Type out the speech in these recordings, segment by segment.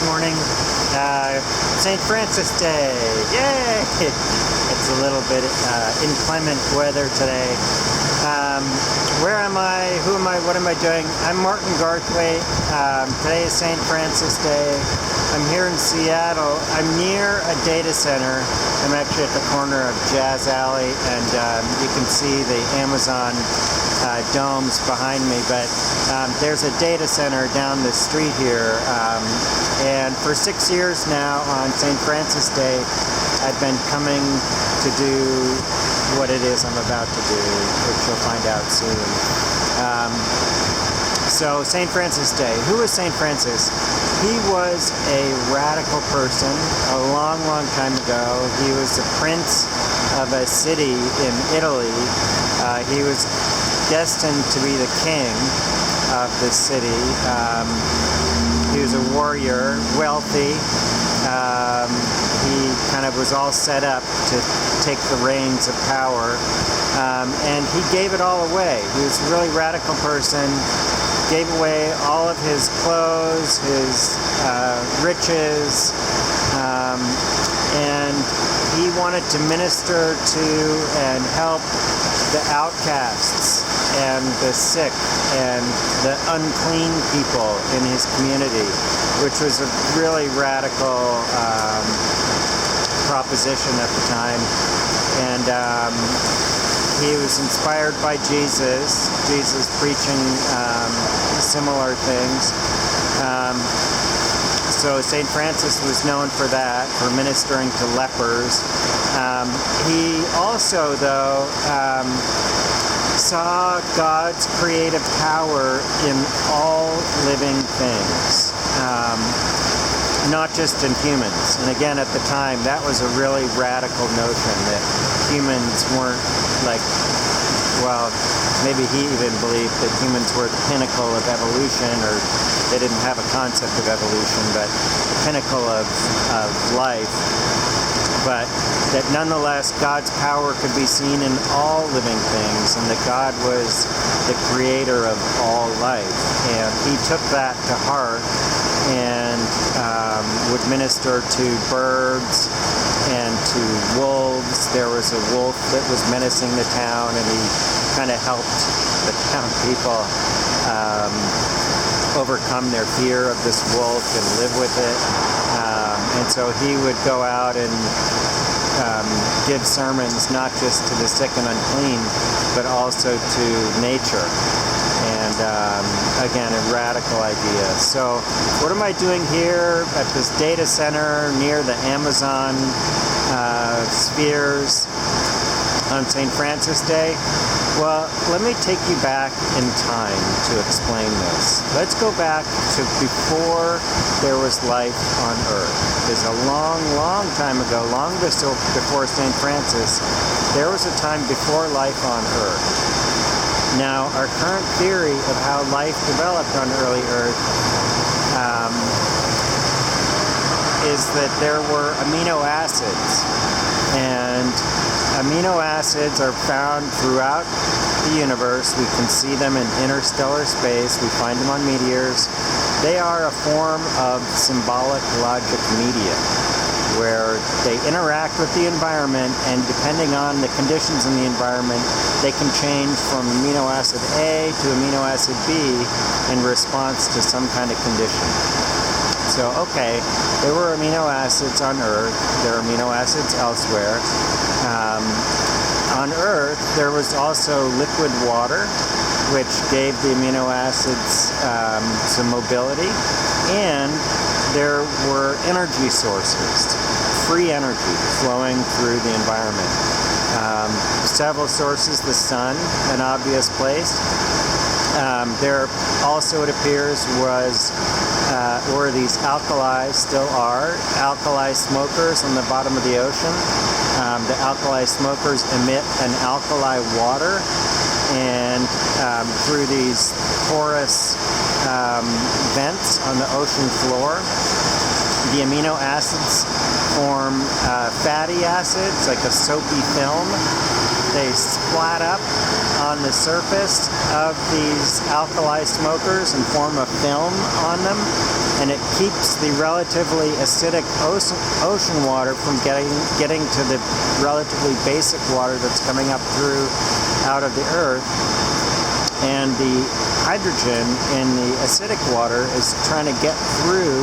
good morning. St. Francis Day, yay! It's a little bit inclement weather today. Where am I? Who am I? What am I doing? I'm Martin Garthwaite. Today is St. Francis Day. I'm here in Seattle. I'm near a data center. I'm actually at the corner of Jazz Alley, and you can see the Amazon domes behind me, but there's a data center down the street here, and for 6 years now on St. Francis Day I've been coming to do what it is I'm about to do, which you'll find out soon. So St. Francis Day. Who was St. Francis? He was a radical person a long time ago. He was the prince of a city in Italy. He was destined to be the king of the city. He was a warrior, wealthy. He kind of was all set up to take the reins of power, and he gave it all away. He was a really radical person, gave away all of his clothes, his riches, and he wanted to minister to and help the outcasts and the sick and the unclean people in his community, which was a really radical proposition at the time. And he was inspired by Jesus preaching similar things. So St. Francis was known for that, for ministering to lepers. He also, though, saw God's creative power in all living things, not just in humans. And again, at the time, that was a really radical notion, that humans weren't like, well, maybe he even believed that humans were the pinnacle of evolution, or they didn't have a concept of evolution, but the pinnacle of life. But that nonetheless God's power could be seen in all living things, and that God was the creator of all life. And he took that to heart and would minister to birds and to wolves. There was a wolf that was menacing the town, and he kind of helped the town people overcome their fear of this wolf and live with it. And so he would go out and give sermons not just to the sick and unclean, but also to nature. And again, a radical idea. So what am I doing here at this data center near the Amazon spheres on St. Francis Day? Well, let me take you back in time to explain this. Let's go back to before there was life on Earth. Because a long time ago, long before St. Francis, there was a time before life on Earth. Now, our current theory of how life developed on early Earth is that there were amino acids. And amino acids are found throughout the universe. We can see them in interstellar space. We find them on meteors. They are a form of symbolic logic media, where they interact with the environment, and depending on the conditions in the environment, they can change from amino acid A to amino acid B in response to some kind of condition. So, okay, there were amino acids on Earth. There are amino acids elsewhere. On Earth, there was also liquid water, which gave the amino acids some mobility, and there were energy sources, free energy flowing through the environment. Several sources, the sun, an obvious place. There also, it appears, were these alkalis, still are, alkali smokers on the bottom of the ocean. The alkali smokers emit an alkali water, and through these porous vents on the ocean floor, the amino acids form fatty acids, like a soapy film. They splat up on the surface of these alkali smokers and form a film on them. and it keeps the relatively acidic ocean water from getting to the relatively basic water that's coming up through out of the earth. And the hydrogen in the acidic water is trying to get through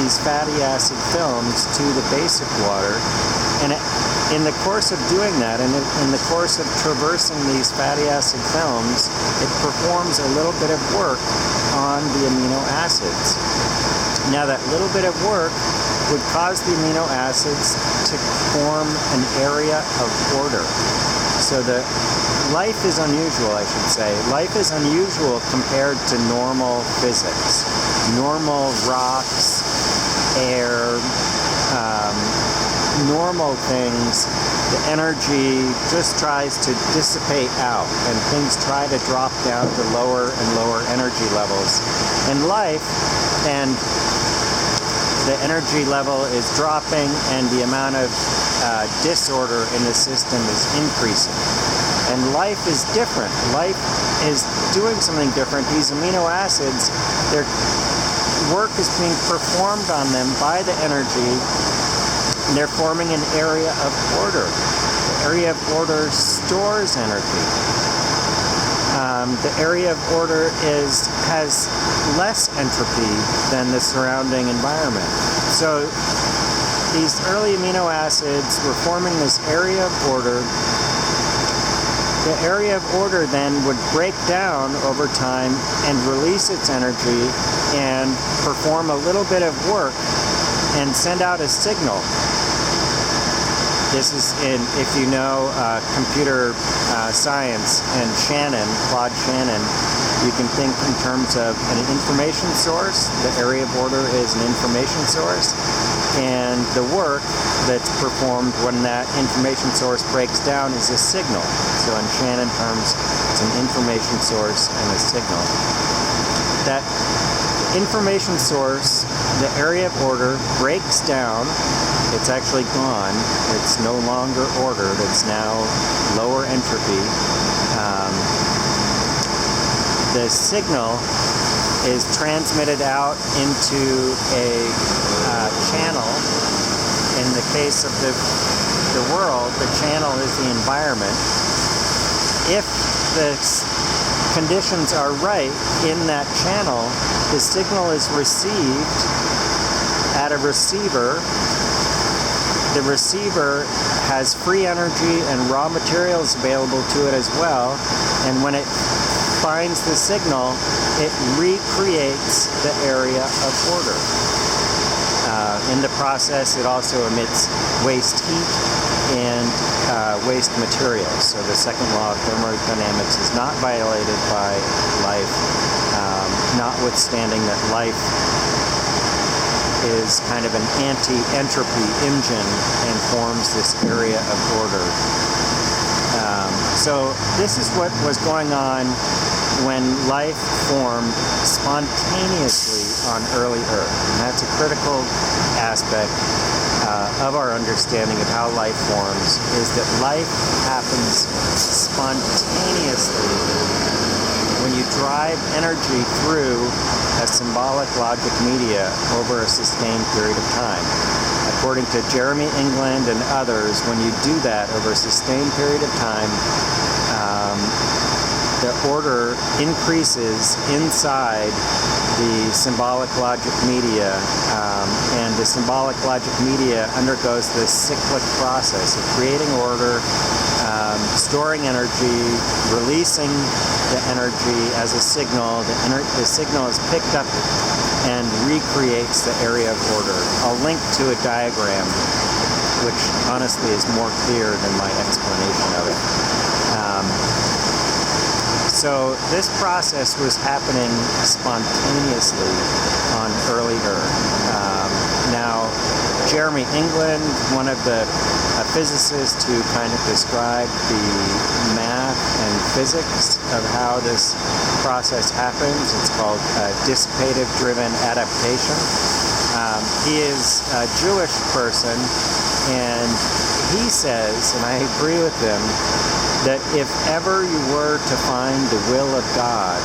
these fatty acid films to the basic water. And in the course of doing that, and in the course of traversing these fatty acid films, it performs a little bit of work on the amino acids. Now, that little bit of work would cause the amino acids to form an area of order. So the life is unusual, I should say. Life is unusual compared to normal physics. Normal rocks, air, normal things, the energy just tries to dissipate out, and things try to drop down to lower and lower energy levels. In life, and the energy level is dropping, and the amount of disorder in the system is increasing. And life is different. Life is doing something different. These amino acids, their work is being performed on them by the energy, and they're forming an area of order. The area of order stores energy. The area of order has less entropy than the surrounding environment. So these early amino acids were forming this area of order. The area of order then would break down over time and release its energy and perform a little bit of work and send out a signal. This is if you know computer science and Claude Shannon, you can think in terms of an information source. The area of order is an information source, and the work that's performed when that information source breaks down is a signal. So in Shannon terms, it's an information source and a signal. That information source, the area of order, breaks down. It's actually gone. It's no longer ordered. It's now lower entropy. The signal is transmitted out into a channel. In the case of the world, the channel is the environment. If the conditions are right in that channel, the signal is received at a receiver. The receiver has free energy and raw materials available to it as well, and when it finds the signal, it recreates the area of order. In the process, it also emits waste heat and waste materials. So the second law of thermodynamics is not violated by life, notwithstanding that life is kind of an anti-entropy engine and forms this area of order. So this is what was going on when life formed spontaneously on early Earth. And that's a critical aspect of our understanding of how life forms, is that life happens spontaneously when you drive energy through a symbolic logic media over a sustained period of time. According to Jeremy England and others, when you do that over a sustained period of time, the order increases inside the symbolic logic media, and the symbolic logic media undergoes this cyclic process of creating order, storing energy, releasing the energy as a signal. The signal is picked up and recreates the area of order. I'll link to a diagram which honestly is more clear than my explanation of it. So this process was happening spontaneously on early Earth. Now, Jeremy England, one of the physicists who kind of described the math and physics of how this process happens, it's called dissipative-driven adaptation. He is a Jewish person, and he says, and I agree with him, that if ever you were to find the will of God,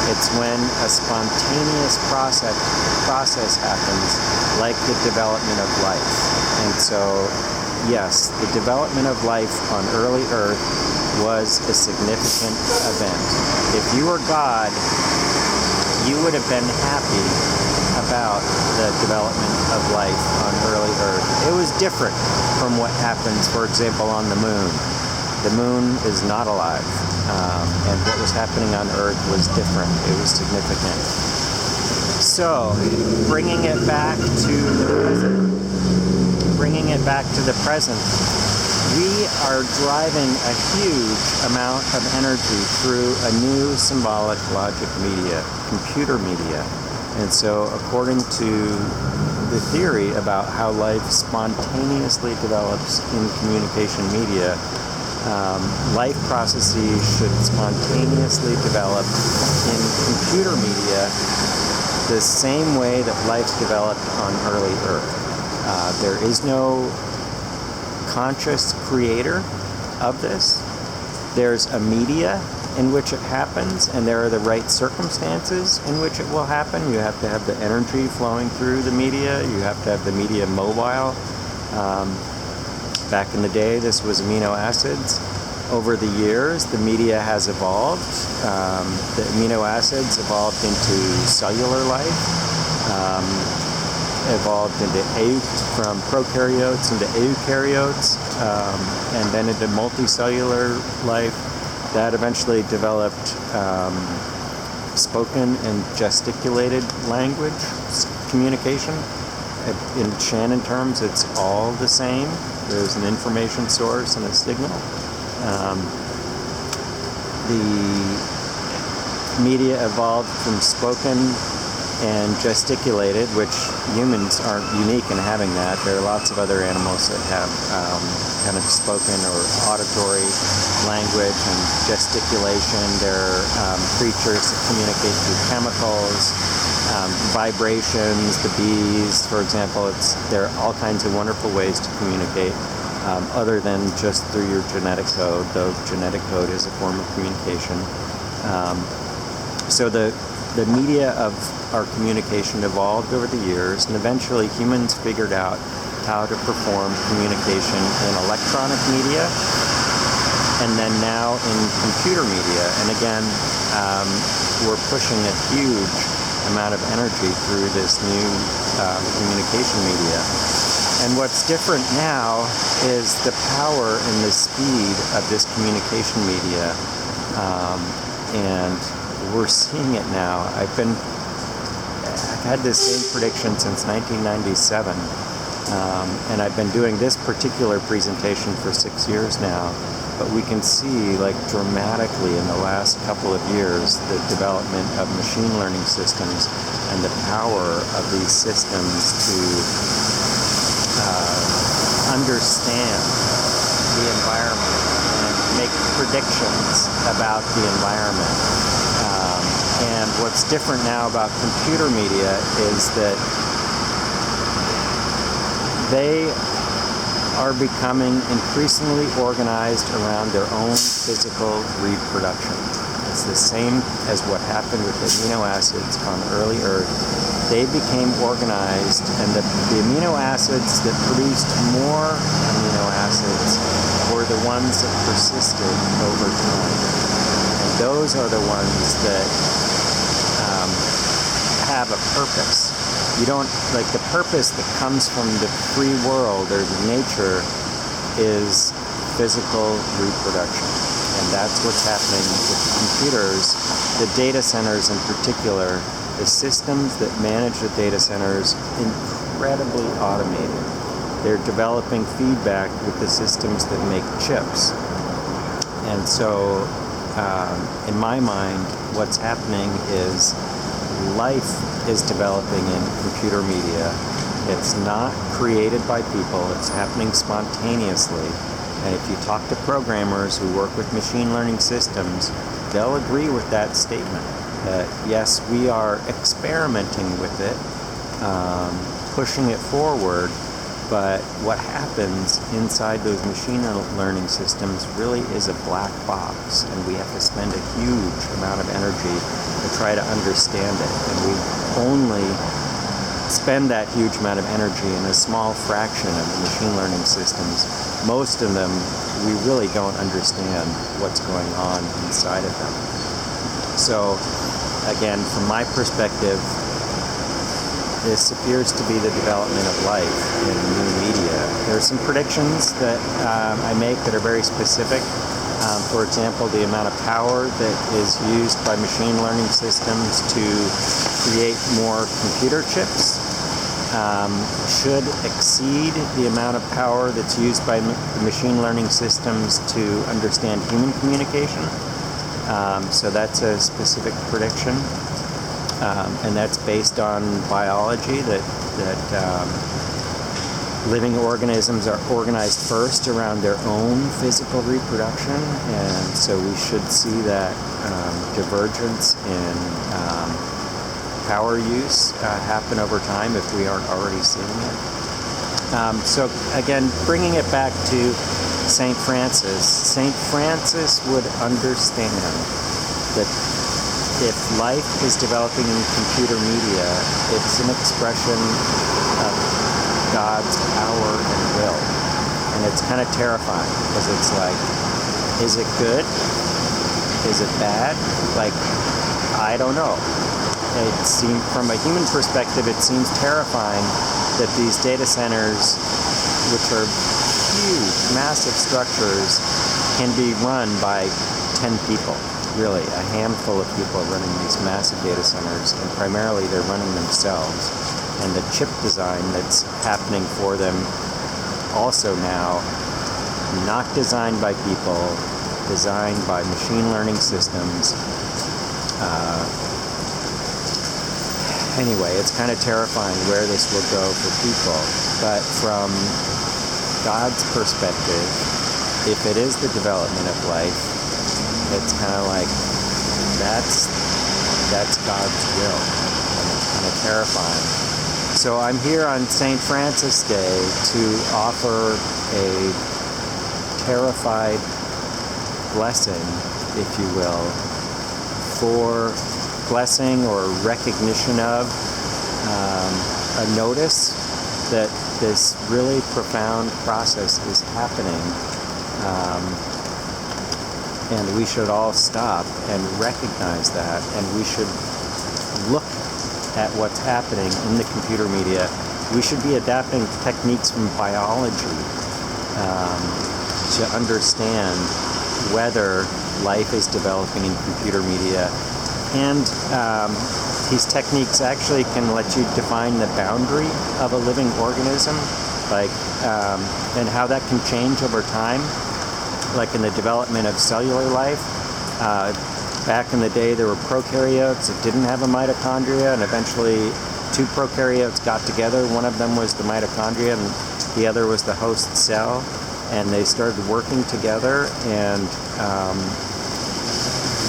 It's when a spontaneous process happens, like the development of life. And so, yes, the development of life on early Earth was a significant event. If you were God, you would have been happy about the development of life on early Earth. It was different from what happens, for example, on the moon. The moon is not alive, and what was happening on Earth was different. It was significant. So, bringing it back to the present, we are driving a huge amount of energy through a new symbolic logic media, computer media. And so, according to the theory about how life spontaneously develops in communication media, life processes should spontaneously develop in computer media the same way that life developed on early Earth. There is no conscious creator of this. There's a media in which it happens, and there are the right circumstances in which it will happen. You have to have the energy flowing through the media. You have to have the media mobile. Back in the day, this was amino acids. Over the years, the media has evolved. The amino acids evolved into cellular life, evolved from prokaryotes into eukaryotes, and then into multicellular life. That eventually developed spoken and gesticulated language communication. In Shannon terms, it's all the same. There's an information source and a signal. The media evolved from spoken and gesticulated, which humans aren't unique in having that. There are lots of other animals that have kind of spoken or auditory language and gesticulation. There are creatures that communicate through chemicals, vibrations, the bees, for example. There are all kinds of wonderful ways to communicate other than just through your genetic code, though genetic code is a form of communication. So the media of our communication evolved over the years, and eventually humans figured out how to perform communication in electronic media, and then now in computer media. And again, we're pushing a huge amount of energy through this new communication media. And what's different now is the power and the speed of this communication media, and we're seeing it now. I've had this same prediction since 1997, and I've been doing this particular presentation for 6 years now. But we can see, like, dramatically in the last couple of years, the development of machine learning systems and the power of these systems to understand the environment and make predictions about the environment. And what's different now about computer media is that they are becoming increasingly organized around their own physical reproduction. It's the same as what happened with the amino acids on early Earth. They became organized, and the amino acids that produced more amino acids were the ones that persisted over time. And those are the ones that have a purpose. You don't, like, the purpose that comes from the free world or the nature is physical reproduction. And that's what's happening with computers, the data centers in particular. The systems that manage the data centers, incredibly automated. They're developing feedback with the systems that make chips. And so, in my mind, what's happening is life is developing in computer media. It's not created by people. It's happening spontaneously. And if you talk to programmers who work with machine learning systems, they'll agree with that statement. That yes, we are experimenting with it, pushing it forward, But what happens inside those machine learning systems really is a black box, and we have to spend a huge amount of energy to try to understand it. And we only spend that huge amount of energy in a small fraction of the machine learning systems. Most of them, we really don't understand what's going on inside of them. So, again, from my perspective, this appears to be the development of life in new media. There are some predictions that I make that are very specific. For example, the amount of power that is used by machine learning systems to create more computer chips should exceed the amount of power that's used by machine learning systems to understand human communication. So that's a specific prediction. And that's based on biology, that living organisms are organized first around their own physical reproduction, and so we should see that divergence in power use happen over time if we aren't already seeing it. So again, bringing it back to St. Francis would understand that if life is developing in computer media, it's an expression of God's power and will. And it's kind of terrifying because it's like, is it good? Is it bad? Like, I don't know. It seems, from a human perspective, it seems terrifying that these data centers, which are huge, massive structures, can be run by 10 people. Really, a handful of people running these massive data centers, and primarily they're running themselves. And the chip design that's happening for them also now, not designed by people, designed by machine learning systems. Anyway, it's kind of terrifying where this will go for people. But from God's perspective, if it is the development of life, it's kind of like, that's God's will, and it's kind of terrifying. So I'm here on St. Francis Day to offer a terrified blessing, if you will, for blessing or recognition of a notice that this really profound process is happening. And we should all stop and recognize that, and we should look at what's happening in the computer media. We should be adapting techniques from biology to understand whether life is developing in computer media. And these techniques actually can let you define the boundary of a living organism, and how that can change over time. Like in the development of cellular life. Back in the day, there were prokaryotes that didn't have a mitochondria, and eventually two prokaryotes got together. One of them was the mitochondria, and the other was the host cell, and they started working together, and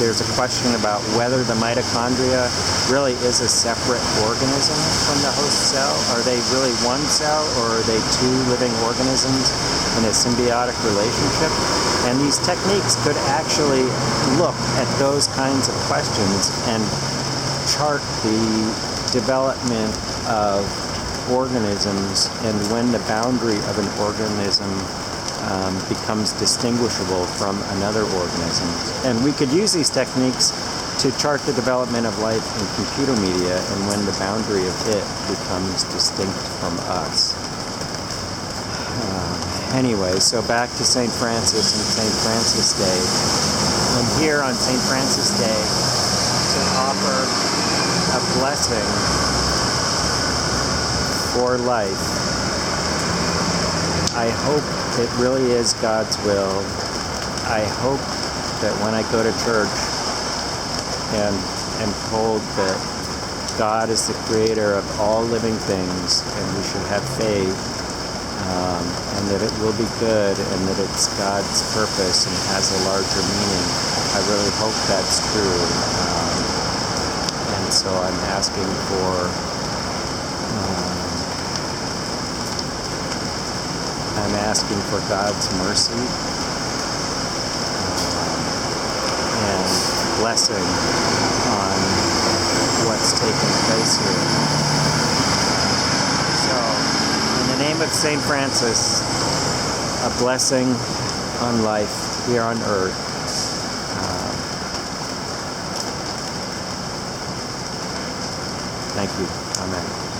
there's a question about whether the mitochondria really is a separate organism from the host cell. Are they really one cell, or are they two living organisms in a symbiotic relationship? And these techniques could actually look at those kinds of questions and chart the development of organisms and when the boundary of an organism becomes distinguishable from another organism. And we could use these techniques to chart the development of life in computer media and when the boundary of it becomes distinct from us. Anyway, so back to St. Francis and St. Francis Day. I'm here on St. Francis Day to offer a blessing for life. I hope it really is God's will. I hope that when I go to church and am told that God is the creator of all living things and we should have faith, and that it will be good, and that it's God's purpose and has a larger meaning. I really hope that's true. And so I'm asking for I'm asking for God's mercy and blessing on what's taking place here. So, in the name of St. Francis, a blessing on life here on earth. Thank you. Amen.